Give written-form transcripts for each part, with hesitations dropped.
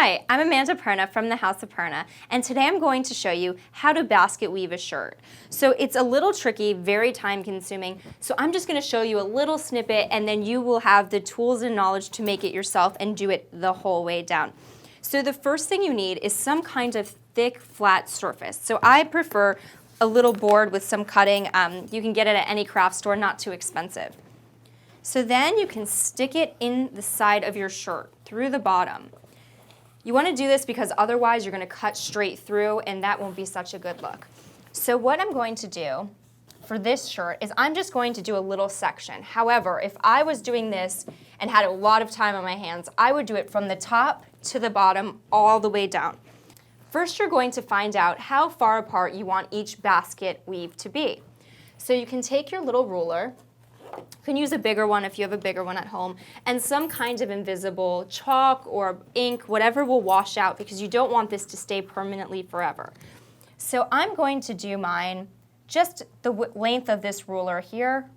Hi, I'm Amanda Perna from the House of Perna, and today I'm going to show you how to basket weave a shirt. So it's a little tricky, very time consuming, so I'm just going to show you a little snippet and then you will have the tools and knowledge to make it yourself and do it the whole way down. So the first thing you need is some kind of thick, flat surface. So I prefer a little board with some cutting. You can get it at any craft store, not too expensive. So then you can stick it in the side of your shirt, through the bottom. You want to do this because otherwise you're going to cut straight through and that won't be such a good look. So what I'm going to do for this shirt is I'm just going to do a little section. However, if I was doing this and had a lot of time on my hands, I would do it from the top to the bottom all the way down. First, you're going to find out how far apart you want each basket weave to be. So you can take your little ruler. You can use a bigger one if you have a bigger one at home, and some kind of invisible chalk or ink, whatever will wash out because you don't want this to stay permanently forever. So I'm going to do mine just the length of this ruler here,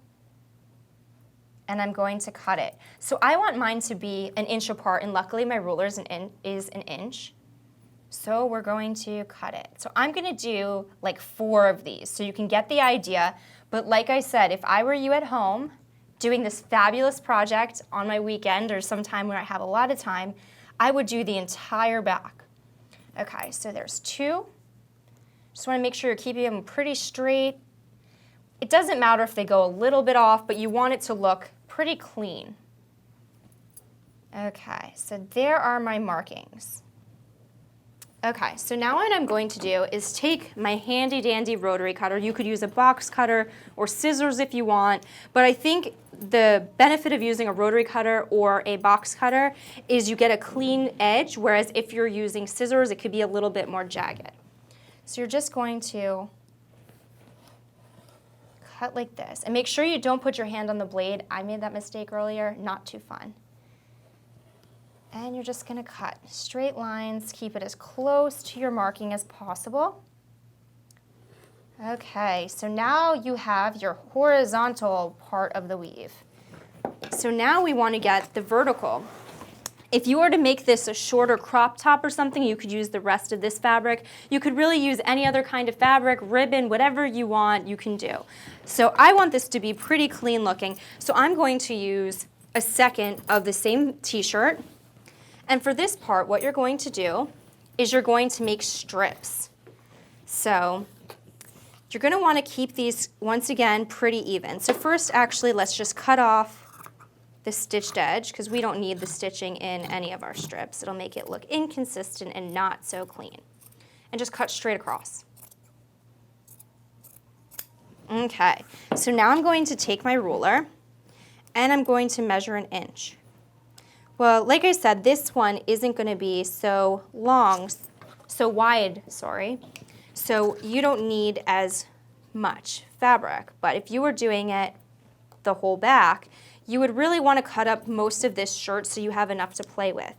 and I'm going to cut it. So I want mine to be 1 inch apart, and luckily my ruler is 1 inch. So we're going to cut it. So I'm going to do like 4 of these so you can get the idea. But like I said, if I were you at home doing this fabulous project on my weekend or sometime where I have a lot of time, I would do the entire back. Okay, so there's 2. Just want to make sure you're keeping them pretty straight. It doesn't matter if they go a little bit off, but you want it to look pretty clean. Okay, so there are my markings. Okay, so now what I'm going to do is take my handy dandy rotary cutter. You could use a box cutter or scissors if you want, but I think the benefit of using a rotary cutter or a box cutter is you get a clean edge, whereas if you're using scissors, it could be a little bit more jagged. So you're just going to cut like this. And make sure you don't put your hand on the blade. I made that mistake earlier, not too fun. And you're just going to cut straight lines, keep it as close to your marking as possible. Okay, so now you have your horizontal part of the weave. So now we want to get the vertical. If you were to make this a shorter crop top or something, you could use the rest of this fabric. You could really use any other kind of fabric, ribbon, whatever you want, you can do. So I want this to be pretty clean looking, so I'm going to use a second of the same t-shirt. And for this part, what you're going to do is you're going to make strips. So you're going to want to keep these, once again, pretty even. So first, actually, let's just cut off the stitched edge because we don't need the stitching in any of our strips. It'll make it look inconsistent and not so clean. And just cut straight across. Okay, so now I'm going to take my ruler and I'm going to measure 1 inch. Well, like I said, this one isn't going to be so wide, so you don't need as much fabric. But if you were doing it the whole back, you would really want to cut up most of this shirt so you have enough to play with.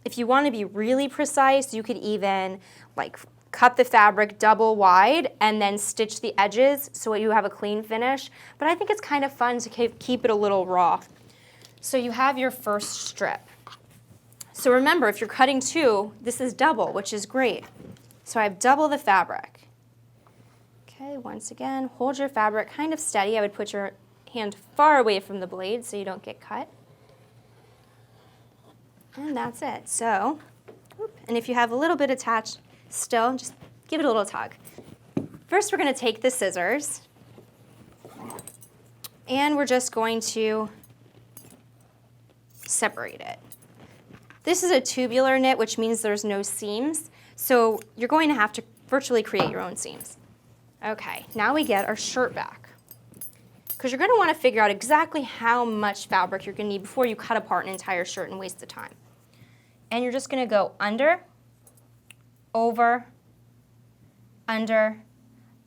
If you want to be really precise, you could even like cut the fabric double wide and then stitch the edges so you have a clean finish. But I think it's kind of fun to keep it a little raw. So you have your first strip. So remember, if you're cutting 2, this is double, which is great. So I have double the fabric. Okay, once again, hold your fabric kind of steady. I would put your hand far away from the blade so you don't get cut. And that's it. So, and if you have a little bit attached still, just give it a little tug. First, we're going to take the scissors, and we're just going to separate it. This is a tubular knit, which means there's no seams, so you're going to have to virtually create your own seams. Okay, now we get our shirt back, because you're going to want to figure out exactly how much fabric you're going to need before you cut apart an entire shirt and waste the time. And you're just going to go under, over, under,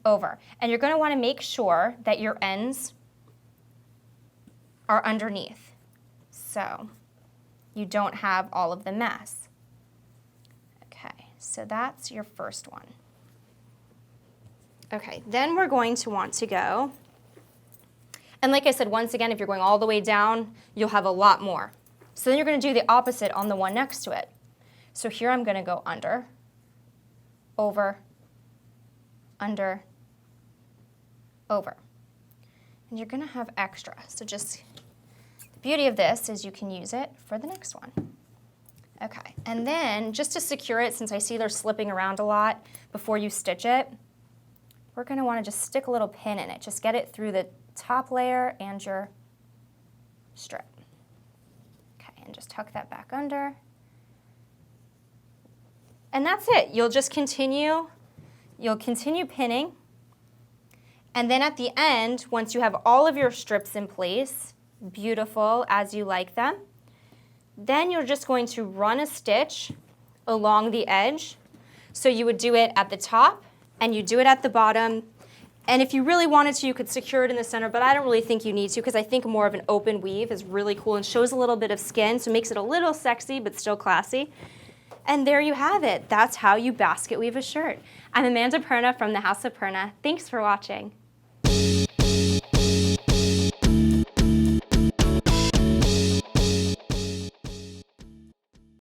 over. And you're going to want to make sure that your ends are underneath, so you don't have all of the mess. Okay, so that's your first one. Okay, then we're going to want to go, and like I said, once again, if you're going all the way down, you'll have a lot more. So then you're going to do the opposite on the one next to it. So here I'm gonna go under, over, under, over. And you're gonna have extra. So just, the beauty of this is you can use it for the next one. Okay, and then just to secure it, since I see they're slipping around a lot before you stitch it, we're gonna wanna just stick a little pin in it. Just get it through the top layer and your strip. Okay, and just tuck that back under. And that's it. You'll just continue, you'll continue pinning. And then at the end, once you have all of your strips in place, beautiful as you like them, then you're just going to run a stitch along the edge. So you would do it at the top and you do it at the bottom. And if you really wanted to, you could secure it in the center, but I don't really think you need to because I think more of an open weave is really cool and shows a little bit of skin, so it makes it a little sexy but still classy. And there you have it. That's how you basket weave a shirt. I'm Amanda Perna from the House of Perna. Thanks for watching.